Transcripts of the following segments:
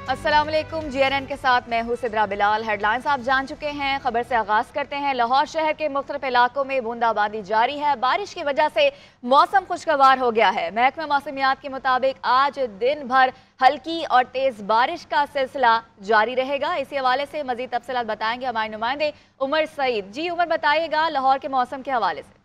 अस्सलाम वालेकुम। GNN के साथ मैं हूं सिद्रा बिलाल। हेडलाइंस आप जान चुके हैं। खबर से आगाज करते हैं। लाहौर शहर के मुख्तलिफ इलाकों में बूंदाबांदी जारी है। बारिश की वजह से मौसम खुशगवार हो गया है। महकमा मौसमियात के मुताबिक आज दिन भर हल्की और तेज बारिश का सिलसिला जारी रहेगा। इसी हवाले से मजीद तफसीलात बताएंगे हमारे नुमाइंदे उमर सईद। जी उमर, बताइएगा लाहौर के मौसम के हवाले से।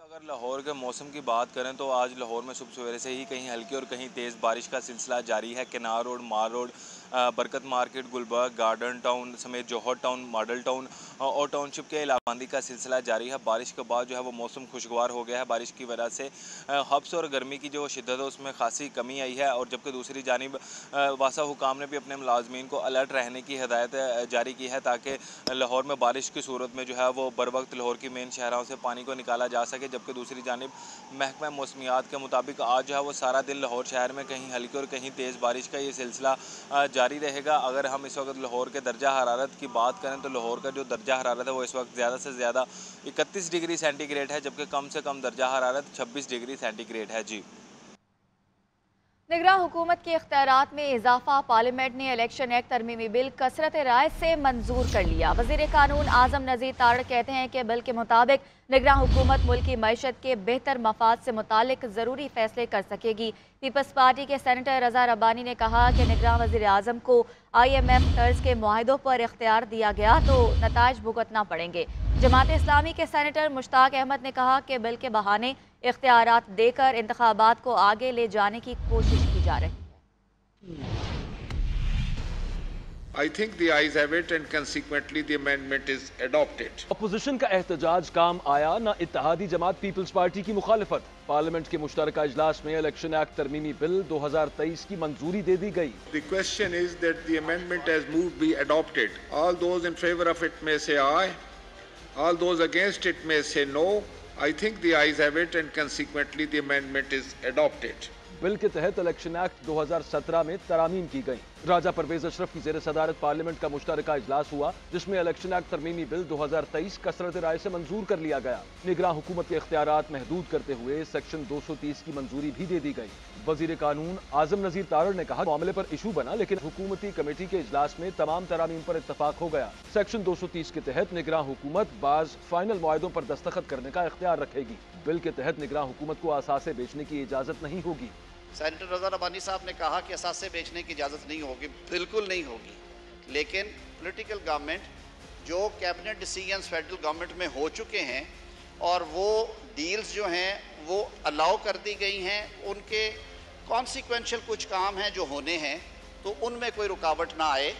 अगर लाहौर के मौसम की बात करें तो आज लाहौर में सुबह सवेरे से ही कहीं हल्की और कहीं तेज़ बारिश का सिलसिला जारी है। किनार रोड, मार रोड, बरकत मार्केट, गुलबर्ग, गार्डन टाउन समेत जौहर टाउन, मॉडल टाउन और टाउनशिप के इलाकाबंदी का सिलसिला जारी है। बारिश के बाद जो है वो मौसम खुशगवार हो गया है। बारिश की वजह से हब्स और गर्मी की जो शिद्दत है उसमें खासी कमी आई है। और जबकि दूसरी जानिब वासा हुकाम ने भी अपने मुलाजमीन को अलर्ट रहने की हिदायत जारी की है ताकि लाहौर में बारिश की सूरत में जो है वो बर वक्त लाहौर की मेन शहरों से पानी को निकाला जा सके। जबकि दूसरी जानिब महकमा मौसमियात के मुताबिक आज जो है वो सारा दिन लाहौर शहर में कहीं हल्की और कहीं तेज़ बारिश का ये सिलसिला जारी रहेगा। अगर हम इस वक्त लाहौर के दर्जा हरारत की बात करें तो लाहौर का जो दर्जा हरारत है वो इस वक्त ज़्यादा से ज़्यादा 31 डिग्री सेंटीग्रेड है, जबकि कम से कम दर्जा हरारत 26 डिग्री सेंटीग्रेड है। जी, निगरान हुकूमत के इख्तियारात में इजाफा। पार्लियामेंट ने इलेक्शन एक्ट तरमीमी बिल कसरत राय से मंजूर कर लिया। वज़ीर कानून आज़म नज़ीर तारड़ कहते हैं कि बिल के मुताबिक निगरान हुकूमत मुल्क की मईशत के बेहतर मफाद से मुतालिक ज़रूरी फैसले कर सकेगी। पीपल्स पार्टी के सेनेटर रज़ा रब्बानी ने कहा कि निगरान वज़ीर आज़म को IMF तर्ज के मुआहदों पर इख्तियार दिया गया तो नताइज भुगतना पड़ेंगे। जमात इस्लामी के सेनेटर मुश्ताक अहमद ने कहा कि बिल के बहाने इख्तियारात देकर इंतखाबात को आगे ले जाने की कोशिश की जा रही है। I think the ayes have it and consequently the amendment is adopted. Opposition का एहतजाज काम आया, न इत्तेहादी जमात पीपल्स पार्टी की मुखालिफत। पार्लियामेंट के मुश्तरका इजलास में इलेक्शन एक्ट तरमीमी बिल 2023 की मंजूरी दे दी गई। The question is that the amendment as moved be adopted. All those in favor of it may say aye. All those against it may say no. I think the ayes have it and consequently the amendment is adopted. Bill के तहत election act 2017 में तरामीम की गई। राजा परवेज अशरफ की जेर सदारत parliament का मुश्तरका इजलास हुआ जिसमें इलेक्शन एक्ट तरमीमी बिल 2023 कसरत राय से मंजूर कर लिया गया। निगरान हुकूमत के इख्तियारात महदूद करते हुए सेक्शन 230 की मंजूरी भी दे दी गई। वजीर कानून आजम नजीर तारड़ ने कहा मामले पर इशू बना लेकिन हुकूमती कमेटी के इजलास में तमाम तरामीम पर इत्तफाक हो गया। सेक्शन 230 के तहत निगरान हुकूमत बाज फाइनल मुआहदों पर दस्तखत करने का इख्तियार रखेगी। बिल के तहत निगरान हुकूमत को असासे बेचने की इजाजत नहीं होगी। सेनेटर रज़ा रब्बानी साहब ने कहा कि असासे बेचने की इजाज़त नहीं होगी, बिल्कुल नहीं होगी। लेकिन पॉलिटिकल गवर्नमेंट जो कैबिनेट डिसीजंस फेडरल गवर्नमेंट में हो चुके हैं और वो डील्स जो हैं वो अलाउ कर दी गई हैं, उनके कॉन्सिक्वेंशियल कुछ काम हैं जो होने हैं तो उनमें कोई रुकावट ना आए,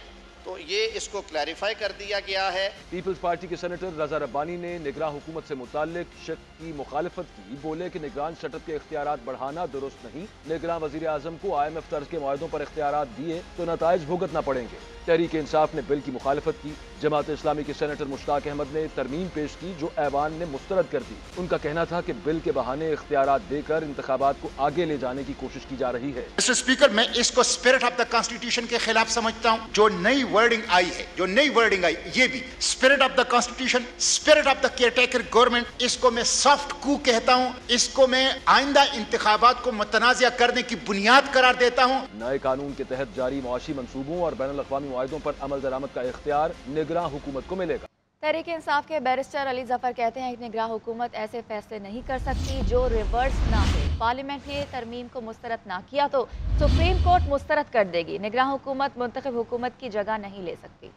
तो ये इसको क्लैरिफाई कर दिया गया है। पीपल्स पार्टी के सेनेटर रज़ा रब्बानी ने निगरान हुकूमत से मुताल्लिक शक की मुखालिफत की। बोले कि निगरान शटअप के इख्तियारात बढ़ाना दुरुस्त नहीं। निगरान वज़ीर आज़म को IMF तर्ज के मुआहदों पर इख्तियारात दिए तो नताइज भुगतना पड़ेंगे। तहरीक इंसाफ ने बिल की मुखालिफत की। जमात इस्लामी के सेनेटर मुश्ताक अहमद ने तरमीम पेश की जो ऐवान ने मुस्तरद कर दी। उनका कहना था कि बिल के बहाने इख्तियारात देकर इंतखाबात को आगे ले जाने की कोशिश की जा रही है। मिस्टर स्पीकर, मैं इसको स्पिरिट ऑफ द कॉन्स्टिट्यूशन के खिलाफ समझता हूँ। जो नई वर्डिंग आई है, जो नई वर्डिंग आई, ये भी spirit of the constitution, spirit of the caretaker government, इसको मैं सॉफ्ट कू कहता हूँ। इसको मैं आइंदा इंतखाबात को मुतनाज़िया करने की बुनियाद करार देता हूँ। नए कानून के तहत जारी मुआशी मंसूबों और बैनुल अक़वामी मुआहिदों पर अमल दरामद का इख्तियार निगरान हुकूमत को मिलेगा। तहरीक इंसाफ के बैरिस्टर अली जफर कहते हैं कि निगरान हुकूमत ऐसे फैसले नहीं कर सकती जो रिवर्स ना हो। पार्लियामेंट ने तरमीम को मुस्तरद ना किया तो सुप्रीम कोर्ट मुस्तरद कर देगी। निगरान हुकूमत मुंतखब हुकूमत की जगह नहीं ले सकती।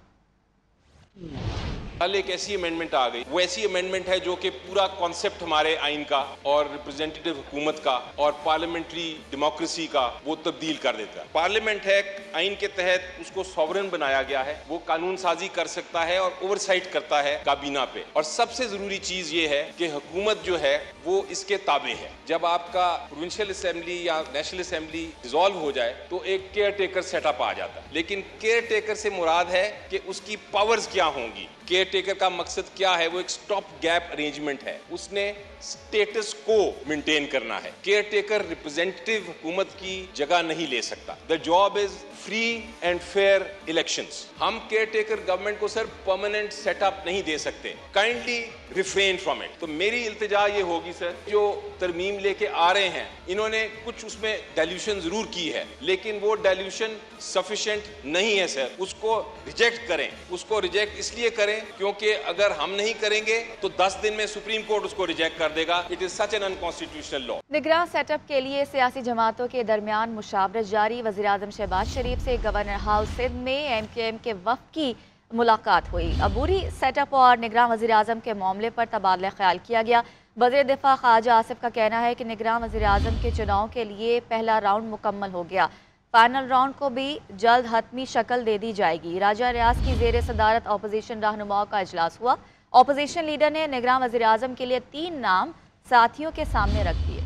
कल एक ऐसी अमेंडमेंट आ गई, वो ऐसी अमेंडमेंट है जो कि पूरा कॉन्सेप्ट हमारे आइन का और रिप्रेजेंटेटिव हुकूमत का और पार्लियामेंटरी डेमोक्रेसी का वो तब्दील कर देता है। पार्लियामेंट है आइन के तहत उसको सॉवरन बनाया गया है, वो कानून साजी कर सकता है और ओवरसाइट करता है काबीना पे। और सबसे जरूरी चीज ये है कि हुकूमत जो है वो इसके ताबे है। जब आपका प्रोविंशियल असेंबली या नेशनल असेंबली डिसॉल्व हो जाए तो एक केयर टेकर सेटअप आ जाता है, लेकिन केयर टेकर से मुराद है कि उसकी पावर्स क्या होंगी। केयर टेकर का मकसद क्या है? वो एक स्टॉप गैप अरेंजमेंट है, उसने स्टेटस को मेंटेन करना है। केयर टेकर रिप्रेजेंटेटिव हुकूमत की जगह नहीं ले सकता। The job is free and fair elections. हम केयर टेकर गवर्नमेंट को सर परमानेंट सेटअप नहीं दे सकते, काइंडली रिफ्रेन फ्रॉम इट। तो मेरी इल्तिजा ये होगी सर, जो तरमीम लेके आ रहे हैं इन्होंने कुछ उसमें डाइल्यूशन जरूर की है, लेकिन वो डाइल्यूशन सफिशिएंट नहीं है सर, उसको रिजेक्ट करें। उसको रिजेक्ट इसलिए करें क्योंकि अगर हम नहीं करेंगे तो 10 दिन में सुप्रीम कोर्ट उसको रिजेक्ट कर देगा। It is such an unconstitutional law. निगरान सेटअप के लिए सियासी जमातों के दरमियान मुशावरत जारी। वज़ीर-ए-आज़म शहबाज शरीफ से गवर्नर हाउस सिंध में MQM के वफ़द की मुलाकात हुई। अबूरी सेटअप और निगरान वज़ीर-ए-आज़म के मामले पर तबादला ख्याल किया गया। वज़ीर दिफा ख्वाजा आसिफ का कहना है कि निगरान वज़ीर-ए-आज़म के चुनाव के लिए पहला राउंड मुकम्मल हो गया, फाइनल राउंड को भी जल्द हतमी शक्ल दे दी जाएगी। राजा रियाज की ज़ेर सदारत अपोजिशन रहनुमाओं का इजलास हुआ। अपोजिशन लीडर ने निगरान वज़ीर-ए-आज़म के लिए 3 नाम साथियों के सामने रख दिए।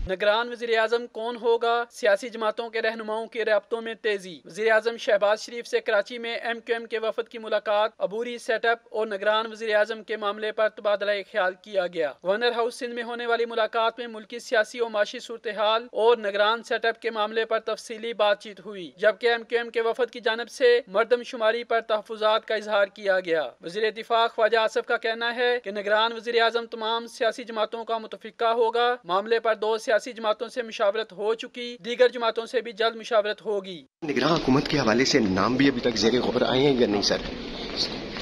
निगरान वज़ीर-ए-आज़म कौन होगा? सियासी जमातों के रहनुमाओं के राब्तों में तेजी। वज़ीर-ए-आज़म शहबाज शरीफ से कराची में MQM के वफद की मुलाकात, अबूरी सेटअप और निगरान वज़ीर-ए-आज़म के मामले पर तबादला ख्याल किया गया। गवर्नर हाउस सिंध में होने वाली मुलाकात में मुल्की सियासी और माशी सूरत हाल और निगरान सेटअप के मामले पर तफसीली बातचीत हुई, जबकि MQM के वफद की जानब से मरदमशुमारी पर तहफ़्फ़ुज़ात का इजहार किया गया। वज़ीर दिफा ख्वाजा आसिफ का कहना है कि निगरान वज़ीर-ए-आज़म तमाम सियासी जमातों का मुतफ़िक़ा होगा। मामले पर 2 सियासी जमातों से मुशावरत हो चुकी, दीगर जमातों से भी जल्द मुशावरत होगी। निगरान हुकूमत के हवाले से नाम भी अभी तक ज़ेरे गौर आए हैं या नहीं सर?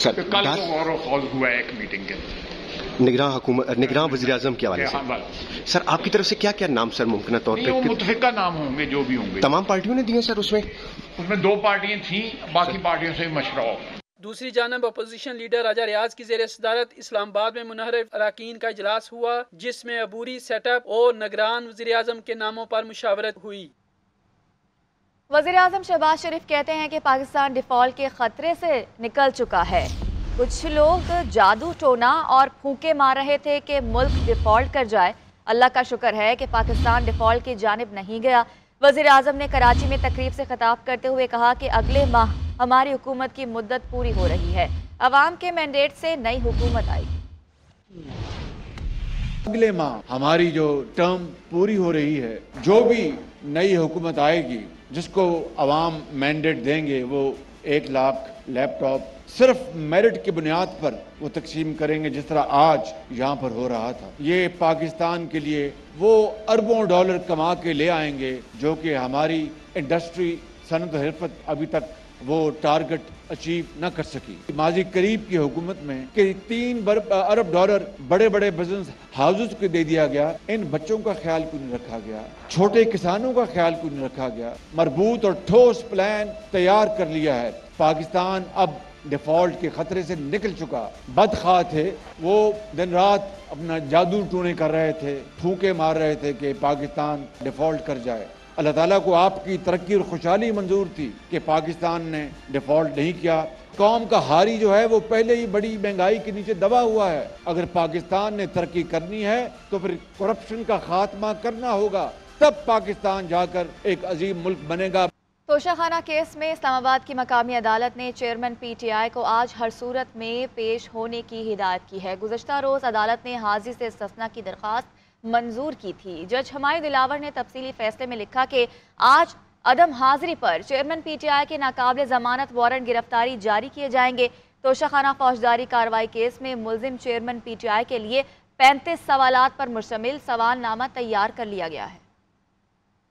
कल गौर कॉल हुआ है एक मीटिंग के निगरान वज़ीर-ए-आज़म के हवाले से। सर आपकी तरफ से क्या क्या नाम सर मुमकिन तौर पर? मुतफ़िका नाम होंगे जो भी होंगे। तमाम पार्टियों ने दिए सर? उसमें 2 पार्टियां थी, बाकी पार्टियों से मशवरा हो। दूसरी जानब अपोजिशन लीडर राजा रियाज की ज़ेर सदारत इस्लामाबाद में मुनहरफ अराकीन का इजलास हुआ, जिसमें अबूरी सेटअप और निगरान वज़ीर-ए-आज़म के नामों पर मुशावरत हुई। वज़ीर-ए-आज़म शहबाज शरीफ कहते हैं कि पाकिस्तान डिफ़ॉल्ट के खतरे से निकल चुका है। कुछ लोग जादू टोना और फूंके मार रहे थे कि मुल्क डिफ़ॉल्ट कर जाए। अल्लाह का शुक्र है कि पाकिस्तान डिफ़ॉल्ट की जानिब नहीं गया। वज़ीर-ए-आज़म ने कराची में तकरीब से खिताब करते हुए कहा कि अगले माह हमारी हुकूमत की मुद्दत पूरी हो रही है, अवाम के मैंडेट से नई हुकूमत आएगी। अगले माह हमारी जो टर्म पूरी हो रही है, जो भी नई हुकूमत आएगी जिसको अवाम मैंडेट देंगे, वो 1 लाख लैपटॉप सिर्फ मेरिट की बुनियाद पर वो तकसीम करेंगे, जिस तरह आज यहाँ पर हो रहा था। ये पाकिस्तान के लिए वो अरबों डॉलर कमा के ले आएंगे जो कि हमारी इंडस्ट्री सनत हिरफत अभी तक वो टारगेट अचीव न कर सकी। माजी करीब की हुकूमत में कि 3 अरब डॉलर बड़े बड़े बिजनेस हाउसेस को दे दिया गया। इन बच्चों का ख्याल क्यों नहीं रखा गया? छोटे किसानों का ख्याल क्यों नहीं रखा गया? मरबूत और ठोस प्लान तैयार कर लिया है। पाकिस्तान अब डिफॉल्ट के खतरे से निकल चुका। बदख्वाह थे, वो दिन रात अपना जादू टूने कर रहे थे, फूंके मार रहे थे कि पाकिस्तान डिफॉल्ट कर जाए। अल्लाह ताला को आपकी तरक्की और खुशहाली मंजूर थी कि पाकिस्तान ने डिफॉल्ट नहीं किया। कौम का हारी जो है वो पहले ही बड़ी महंगाई के नीचे दबा हुआ है। अगर पाकिस्तान ने तरक्की करनी है तो फिर करप्शन का खात्मा करना होगा, तब पाकिस्तान जाकर एक अजीम मुल्क बनेगा। तोशाखाना केस में इस्लामाबाद की मकामी अदालत ने चेयरमैन PTI को आज हर सूरत में पेश होने की हिदायत की है। गुज़श्ता रोज़ अदालत ने हाजिर से इस्तिस्ना की दरख्वास्त मंजूर की थी। जज हमायूं दिलावर ने तफसीली फैसले में लिखा कि आज अदम हाजिरी पर चेयरमैन PTI के नाकाबिल जमानत वारंट गिरफ्तारी जारी किए जाएंगे। तोशाखाना फौजदारी कार्रवाई केस में मुलजिम चेयरमैन PTI के लिए 35 सवालात पर मुश्तमिल सवालनामा तैयार कर लिया गया है।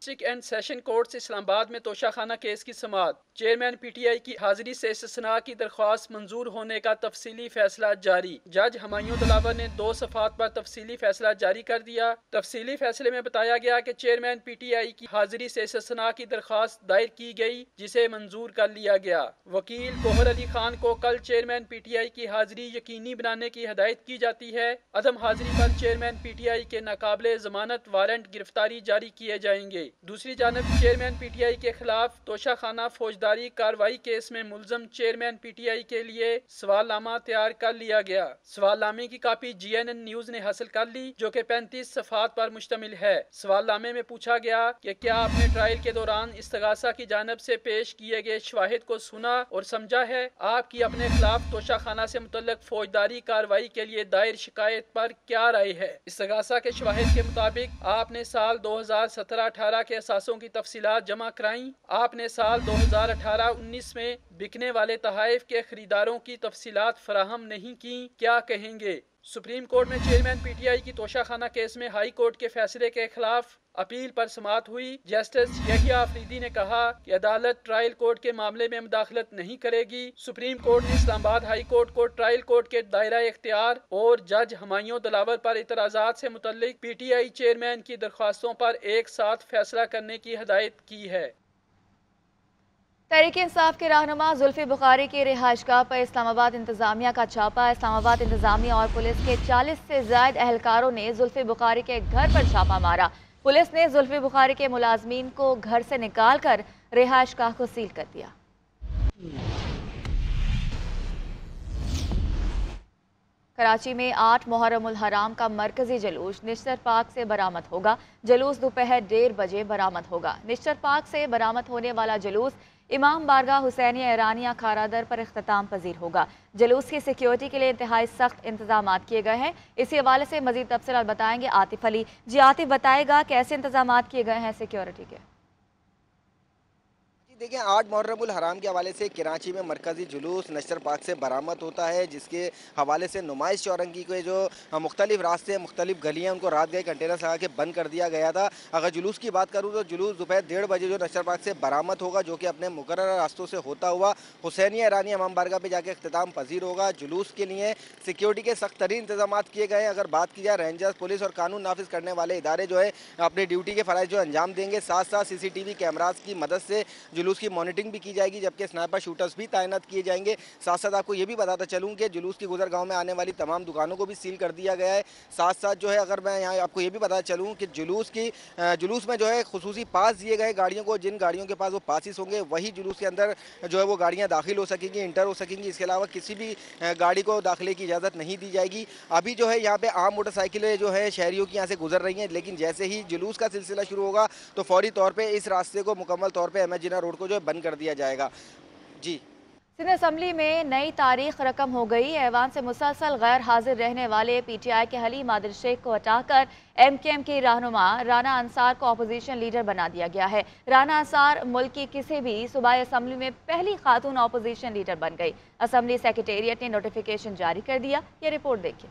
डिस्ट्रिक्ट एंड सेशन कोर्ट से इस्लामाबाद में तोशाखाना केस की समाअत। चेयरमैन PTI की हाजिरी से इस्तिस्ना की दरख्वास्त मंजूर होने का तफसीली फैसला जारी। जज हमायूं दिलावर ने 2 सफ़ात पर तफसीली फैसला जारी कर दिया। तफसीली फैसले में बताया गया कि चेयरमैन PTI की हाजिरी से इस्तिस्ना की दरख्वास्त दायर की गई, जिसे मंजूर कर लिया गया। वकील गोहर अली खान को कल चेयरमैन PTI की हाजिरी यकीनी बनाने की हिदायत की जाती है। अदम हाजिरी पर चेयरमैन PTI के नाकाबिल जमानत वारंट गिरफ्तारी जारी किए जाएंगे। दूसरी जानब चेयरमैन PTI के खिलाफ तोशाखाना फौजदारी कार्रवाई केस में मुलजम चेयरमैन PTI के लिए सवालनामा तैयार कर लिया गया। सवालनामे की कापी GNN न्यूज ने हासिल कर ली, जो कि 35 सफ़ात पर मुश्तमिल है। सवालनामे में पूछा गया कि क्या आपने ट्रायल के दौरान इस्तगासा की जानब से पेश किए गए शवाहिद को सुना और समझा है? आपकी अपने खिलाफ तोशाखाना से मुतल्लिक फौजदारी कार्रवाई के लिए दायर शिकायत पर क्या राय है? इस्तगासा के शवाहिद के मुताबिक आपने साल 2017-18 طرح کے اثاثوں کی تفصیلات جمع کرائیں؟ آپ نے سال 2018-19 میں بکنے والے تحائف کے خریداروں کی تفصیلات فراہم نہیں کی، کیا کہیں گے؟ سپریم کورٹ میں چیئرمین پی ٹی آئی کی توشہ خانہ کیس میں ہائی کورٹ کے فیصلے کے خلاف اپیل پر سماعت ہوئی۔ جسٹس یحییٰ آفریدی نے کہا کہ عدالت ٹرائل کورٹ کے معاملے میں مداخلت نہیں کرے گی۔ سپریم کورٹ نے اسلام آباد ہائی کورٹ کو ٹرائل کورٹ کے دائرہ اختیار اور جج ہمایوں دلاور پر اعتراضات سے متعلق پی ٹی آئی چیئرمین کی درخواستوں پر ایک ساتھ فیصلہ کرنے کی ہدایت کی ہے۔ تحریک انصاف کے رہنما زلفی بخاری کی رہائش گاہ پر اسلام آباد انتظامیہ کا چھاپا۔ اسلام آباد انتظامیہ اور پولیس کے 40 سے زائد اہلکاروں نے زلفی بخاری کے گھر پر چھاپا مارا۔ پولیس نے زلفی بخاری کے ملازمین کو گھر سے نکال کر رہائش گاہ کو سیل کر دیا۔ کراچی میں 8 محرم الحرام کا مرکزی جلوس نشتر پارک سے برآمد ہوگا۔ جلوس دوپہر 1:30 بجے برآمد ہوگا۔ نشتر پارک سے برآمد ہونے والا جلوس امام بارگاہ حسینیہ ایرانیہ کھارادر پر اختتام پذیر ہوگا۔ جلوس کی سیکیورٹی کے لیے انتہائی سخت انتظامات کیے گئے ہیں۔ اسی حوالے سے مزید تفصیلات بتائیں گے عاطف علی۔ جی عاطف، بتائے گا کیسے انتظامات کیے گئے ہیں سیکیورٹی کے؟ دیکھیں 8 محرم الحرام کے حوالے سے کراچی میں مرکزی جلوس نشتر پارک سے برآمد ہوتا ہے، جس کے حوالے سے نمائش چورنگی کے جو مختلف راستے مختلف گلیاں ان کو رات گئے کنٹینر لگا کے بند کر دیا گیا تھا۔ اگر جلوس کی بات کروں تو جلوس دوپہر 1:30 بجے جو نشتر پارک سے برآمد ہوگا، جو کہ اپنے مقررہ راستوں سے ہوتا ہوا حسینیہ ایرانی امام بارگاہ پہ جا کے اختتام پذیر ہوگا۔ جلوس کے لیے سیکیورٹی کے سخت ترین انتظامات کیے گئے ہیں۔ اگر بات کی جائے رینجرز، پولیس اور قانون نافذ کرنے والے ادارے جو ہے اپنے ڈیوٹی کے فرائض جو انجام دیں گے، ساتھ ساتھ CCTV کیمراز کی مدد سے جلوس کی مانیٹرنگ بھی کی جائے گی، جبکہ سنائپر شوٹرز بھی تعینات کیے جائیں گے۔ ساتھ ساتھ آپ کو یہ بھی بتاتا چلوں کہ جلوس کی گزرگاہوں میں آنے والی تمام دکانوں کو بھی سیل کر دیا گیا ہے۔ ساتھ ساتھ جو ہے اگر میں یہاں آپ کو یہ بھی بتاتا چلوں کہ جلوس میں جو ہے خصوصی پاس دیے گئے گاڑیوں کو، جن گاڑیوں کے پاس وہ پاسز ہوں گے وہی جلوس کے اندر جو ہے وہ گاڑیاں داخل ہو سکیں گی، انٹر ہو سکیں گی۔ اس کے علاوہ کسی بھی گاڑی کو داخلے کی اجازت نہیں دی جائے گی۔ ابھی جو ہے یہاں پہ عام موٹر سائیکلیں جو ہے شہریوں کی یہاں سے گزر رہی ہیں، لیکن جیسے ہی جلوس کا سلسلہ شروع ہوگا تو فوری طور پہ اس راستے کو مکمل طور پہ MS جناح روڈ کو جو ہے بند کر دیا جائے گا۔ جی سندھ اسمبلی میں نئی تاریخ رقم ہو گئی۔ ایوان سے مسلسل غیر حاضر رہنے والے PTI کے حلیم عادل شیخ کو ہٹا کر MKM کی رہنما رانا انصار کو اپوزیشن لیڈر بنا دیا گیا ہے۔ رانا انصار ملک کی کسی بھی صوبائی اسمبلی میں پہلی خاتون اپوزیشن لیڈر بن گئی۔ اسمبلی سیکریٹریٹ نے نوٹیفیکیشن جاری کر دیا۔ یہ رپورٹ دیکھیں۔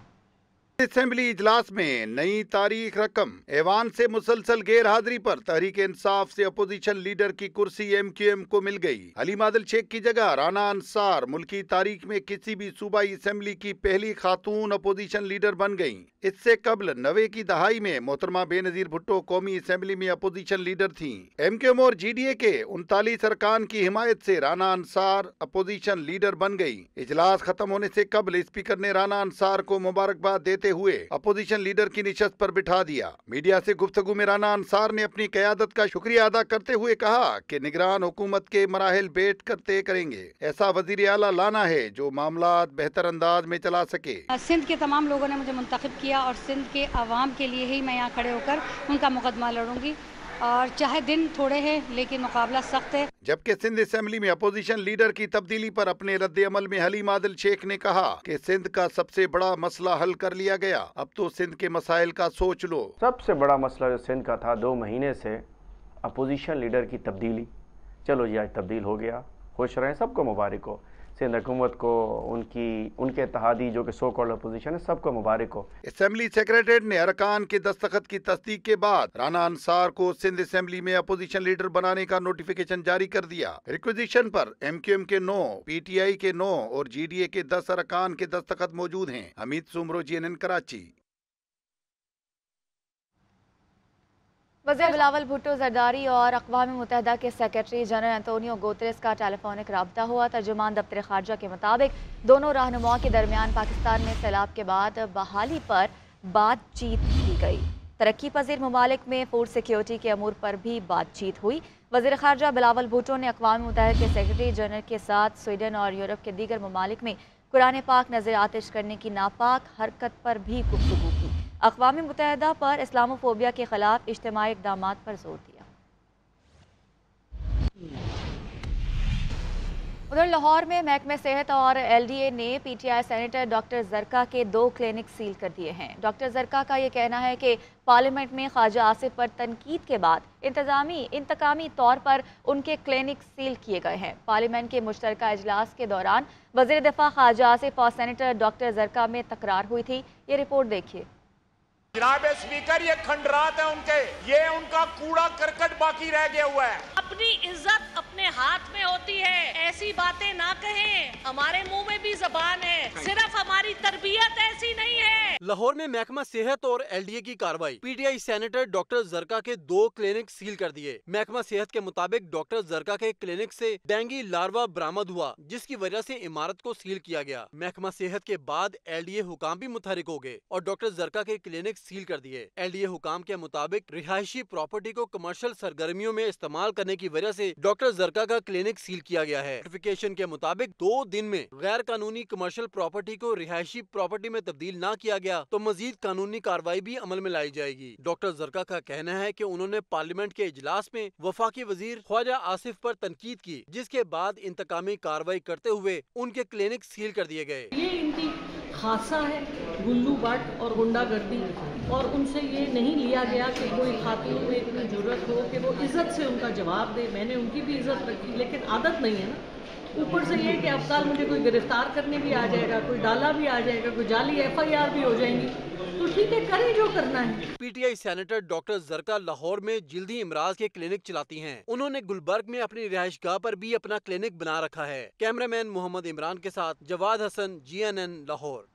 اسمبلی اجلاس میں نئی تاریخ رقم۔ ایوان سے مسلسل غیر حاضری پر تحریک انصاف سے اپوزیشن لیڈر کی کرسی MQM کو مل گئی۔ حلیم عادل شیخ کی جگہ رانا انصار ملکی تاریخ میں کسی بھی صوبائی اسمبلی کی پہلی خاتون اپوزیشن لیڈر بن گئیں۔ اس سے قبل 90 کی دہائی میں محترمہ بے نظیر بھٹو قومی اسمبلی میں اپوزیشن لیڈر تھیں۔ MQM اور GDA کے 39 ارکان کی حمایت سے رانا انصار اپوزیشن لیڈر بن گئی۔ اجلاس ختم ہونے سے قبل اسپیکر نے رانا انصار کو مبارکباد دیتے ہوئے اپوزیشن لیڈر کی نشست پر بٹھا دیا۔ میڈیا سے گفتگو میں رانا انصار نے اپنی قیادت کا شکریہ ادا کرتے ہوئے کہا کہ نگران حکومت کے مراحل بیٹھ کر طے کریں گے۔ ایسا وزیر اعلیٰ لانا ہے جو معاملات بہتر انداز میں چلا سکے۔ سندھ کے تمام لوگوں نے مجھے منتخب کیا اور سندھ کے عوام کے لیے ہی میں یہاں کھڑے ہو کر ان کا مقدمہ لڑوں گی، اور چاہے دن تھوڑے ہیں لیکن مقابلہ سخت ہے۔ جبکہ سندھ اسمبلی میں اپوزیشن لیڈر کی تبدیلی پر اپنے رد عمل میں حلیم عادل شیخ نے کہا کہ سندھ کا سب سے بڑا مسئلہ حل کر لیا گیا، اب تو سندھ کے مسائل کا سوچ لو۔ سب سے بڑا مسئلہ جو سندھ کا تھا 2 مہینے سے اپوزیشن لیڈر کی تبدیلی، چلو جی آج تبدیل ہو گیا، خوش رہیں، سب کو مبارک ہو، سندھ حکومت کو، ان کے اتحادی جو کہ سو کالڈ اپوزیشن ہے، سب کو مبارک ہو۔ اسمبلی سیکریٹریٹ نے ارکان کے دستخط کی تصدیق کے بعد رانا انصار کو سندھ اسمبلی میں اپوزیشن لیڈر بنانے کا نوٹیفیکیشن جاری کر دیا۔ ریکویزیشن پر MQM کے 9، PTI کے 9 اور GDA کے 10 ارکان کے دستخط موجود ہیں۔ حمید سومرو، GNN کراچی۔ وزیر بلاول بھٹو زرداری اور اقوام متحدہ کے سیکریٹری جنرل انتونیو گوتریس کا ٹیلی فونک رابطہ ہوا۔ ترجمان دفتر خارجہ کے مطابق دونوں رہنماؤں کے درمیان پاکستان میں سیلاب کے بعد بحالی پر بات چیت کی گئی۔ ترقی پذیر ممالک میں فوڈ سیکیورٹی کے امور پر بھی بات چیت ہوئی۔ وزیر خارجہ بلاول بھٹو نے اقوام متحدہ کے سیکریٹری جنرل کے ساتھ سویڈن اور یورپ کے دیگر ممالک میں قرآن پاک نظر آتش کرنے کی ناپاک حرکت پر بھی گفتگو کی۔ اقوام متحدہ پر اسلام فوبیا کے خلاف اجتماعی اقدامات پر زور دیا۔ उधर लाहौर में महकमे सेहत और LDA ने PTI सेनेटर डॉक्टर जरका के 2 क्लिनिक सील कर दिए हैं। डॉक्टर जरका का ये कहना है कि पार्लियामेंट में ख्वाजा आसिफ पर तनकीद के बाद इंतकामी तौर पर उनके क्लिनिक सील किए गए हैं। पार्लियामेंट के मुश्तरका इजलास के दौरान वज़ीर दिफा ख्वाजा आसिफ और सेनेटर डॉक्टर जरका में तकरार हुई थी। ये रिपोर्ट देखिए। जनाब स्पीकर, ये खंडरात है उनके, ये उनका कूड़ा करकट बाकी रह गया हुआ है। अपनी इज्जत अपने हाथ में होती है, ऐसी बातें ना कहें। हमारे मुंह में भी ज़बान है, सिर्फ हमारी तरबियत ऐसी नहीं है। लाहौर में महकमा सेहत और LDA की कार्रवाई। PTI सेनेटर डॉक्टर जरका के 2 क्लिनिक सील कर दिए। महकमा सेहत के मुताबिक डॉक्टर जरका के क्लिनिक से डेंगू लार्वा बरामद हुआ, जिसकी वजह से इमारत को सील किया गया। महकमा सेहत के बाद LDA हुकाम भी मुतहरिक हो गए और डॉक्टर जरका के क्लिनिक सील कर दिए। LDA हुकाम के मुताबिक रिहायशी प्रॉपर्टी को कमर्शियल सरगर्मियों में इस्तेमाल करने की वजह से डॉक्टर जरका का क्लिनिक सील किया गया है। नोटिफिकेशन के मुताबिक 2 दिन में गैर कानूनी कमर्शियल प्रॉपर्टी को रिहायशी प्रॉपर्टी में तब्दील न किया गया तो मजीद कानूनी कार्रवाई भी अमल में लाई जाएगी। डॉक्टर जरका का कहना है कि उन्होंने पार्लियामेंट के इजलास में वफाकी वजीर ख्वाजा आसिफ पर तनकीद की, जिसके बाद इंतकामी कार्रवाई करते हुए उनके क्लिनिक सील कर दिए गए। ये इनकी खासा है, गुल्लू बाट और गुंडागर्दी, और उनसे ये नहीं लिया गया कि कोई खातून में इतनी जरूरत हो कि वो इज्जत से उनका जवाब दे। मैंने उनकी भी इज्जत रखी, लेकिन आदत नहीं है ना। ऊपर से ये कि अब कल मुझे कोई गिरफ्तार करने भी आ जाएगा, कोई डाला भी आ जाएगा, कोई जाली FIR भी हो जाएंगी, तो ठीक है, करें जो करना है। PTI सेनेटर डॉक्टर जरका लाहौर में जल्दी इमराज के क्लिनिक चलाती हैं। उन्होंने गुलबर्ग में अपनी रिहाइशगाह पर भी अपना क्लिनिक बना रखा है। कैमरामैन मोहम्मद इमरान के साथ जवाद हसन, GNN लाहौर।